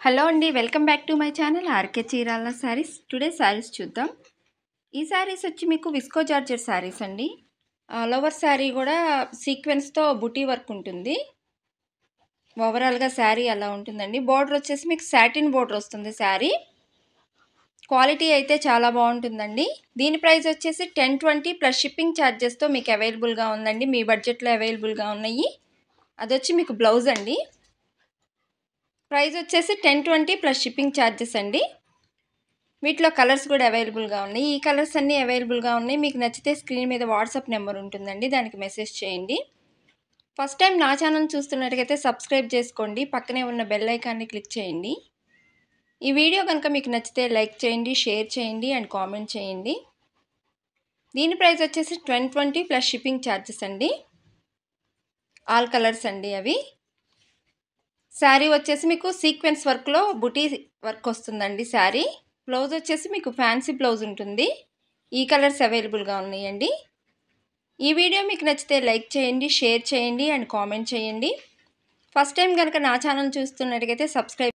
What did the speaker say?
Hello అండి, welcome back to my channel RK Chirala saris. Today saris చూద్దాం. ఈ శారీస్ వచ్చి మీకు విస్కో జార్జెట్ శారీస్ అండి. ఆల్ ఓవర్ శారీ కూడా సీక్వెన్స్తో బుటీ వర్క్ ఉంటుంది. ఓవరాల్గా శారీ అలా ఉంటుందండి. బోర్డర్ వచ్చేసి మీకు సాటిన్ బోర్డర్ వస్తుంది. శారీ క్వాలిటీ అయితే చాలా బాగుంటుందండి. దీని ప్రైస్ వచ్చేసి 1020 ప్లస్ షిప్పింగ్ ఛార్జెస్తో మీకు అవైలబుల్గా ఉందండి. మీ బడ్జెట్లో అవైలబుల్గా ఉన్నాయి. అదొచ్చి మీకు బ్లౌజ్ అండి. ప్రైస్ వచ్చేసి 1020 ప్లస్ షిప్పింగ్ ఛార్జెస్ అండి. వీటిలో కలర్స్ కూడా అవైలబుల్గా ఉన్నాయి. ఈ కలర్స్ అన్నీ అవైలబుల్గా ఉన్నాయి. మీకు నచ్చితే స్క్రీన్ మీద వాట్సాప్ నెంబర్ ఉంటుందండి, దానికి మెసేజ్ చేయండి. ఫస్ట్ టైం నా ఛానల్ చూస్తున్నట్టుగైతే సబ్స్క్రైబ్ చేసుకోండి. పక్కనే ఉన్న బెల్ ఐకాన్ని క్లిక్ చేయండి. ఈ వీడియో కనుక మీకు నచ్చితే లైక్ చేయండి, షేర్ చేయండి అండ్ కామెంట్ చేయండి. దీని ప్రైస్ వచ్చేసి 1020 ప్లస్ షిప్పింగ్ ఛార్జెస్ అండి. ఆల్ కలర్స్ అండి అవి. శారీ వచ్చేసి మీకు సీక్వెన్స్ వర్క్లో బుటీ వర్క్ వస్తుందండి. శారీ బ్లౌజ్ వచ్చేసి మీకు ఫ్యాన్సీ బ్లౌజ్ ఉంటుంది. ఈ కలర్స్ అవైలబుల్గా ఉన్నాయండి. ఈ వీడియో మీకు నచ్చితే లైక్ చేయండి, షేర్ చేయండి అండ్ కామెంట్ చేయండి. ఫస్ట్ టైం కనుక నా ఛానల్ చూస్తున్నట్టుగైతే సబ్స్క్రైబ్